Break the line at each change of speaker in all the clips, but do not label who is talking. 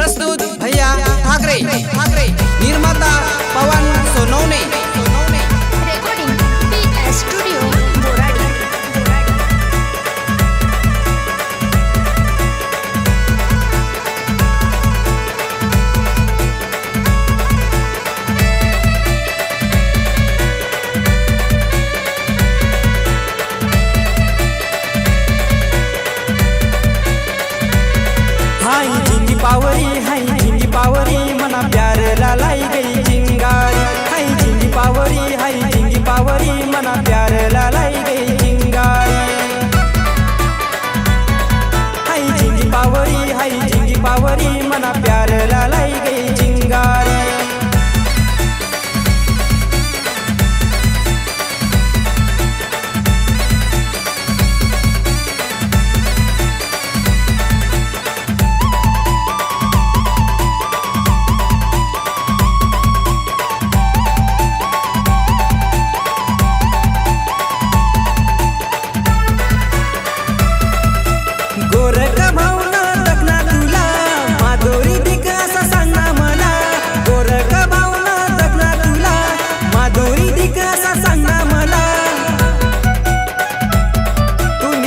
प्रस्तुत भैया ठाकरे निर्माता Pawan Sonawane.
Recording PS studio Boradi.
हाय झिंगी पावरी मना प्यार लालाई गई चिंगारी। हाय झिंगी पावरी मना प्यार लालाई गई चिंगारी। हाय झिंगी पावरी मना प्यार लालाई गई चिंगारी।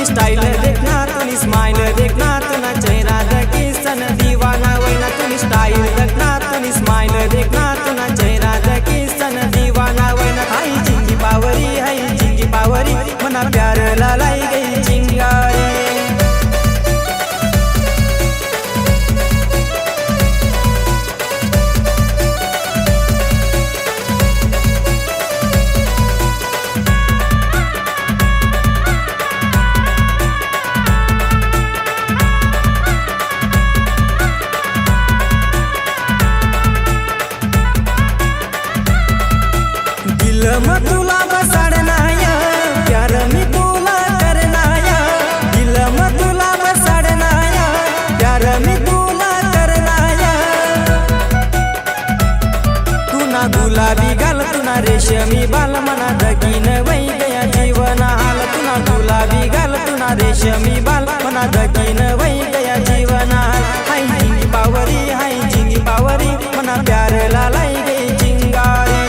स्टाइल देखना तूनी स्माइल देखना तुना चेहरा देखी सन दीवाना वैना। तूनी स्टाइल देखना तूनी स्माइल देखना तुना चेहरा देखी सन दीवाना वैना। हाय झिंगी पावरी मना प्यार लालाई गई चिंगारी। दिल में तुला बसाडना या प्यार मी तुला करना या। दिल में तुला बसाडना या प्यार मी तुला करना या। तू ना गुलाबी गाल तू ना रेशमी बाल मना दगीन वही गया जीवना हाल। तू ना गुलाबी गाल तू ना रेशमी बाल मना दगीन वही गया जीवना हाल। हाय झिंगी पावरी मना प्यार लालाई गई चिंगारी।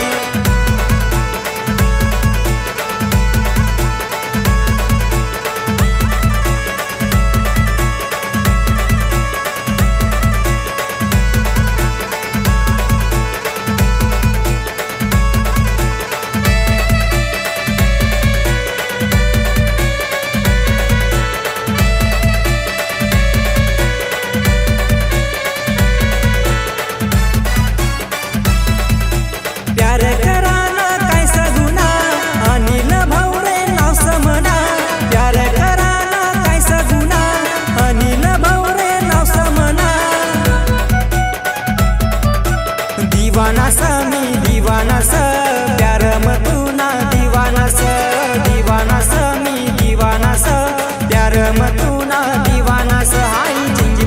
प्यार कराना काय सगुना अनिल भवरे नाव समना। प्यार कराना काय सगुना अनिल भवरे नाव समना। दीवाना स मी दीवाना स प्यार मतुना दीवाना स मी दीवाना स प्यार मतुना दीवाना स। हाय झिंगी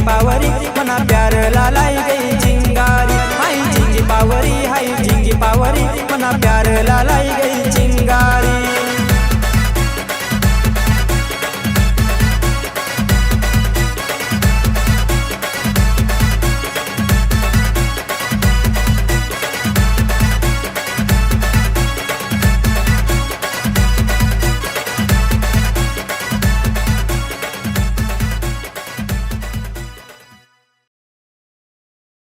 पावरी मना प्यार लालाई गई चिंगारी। हाय झिंगी पावरी मना प्यार लालाई गई।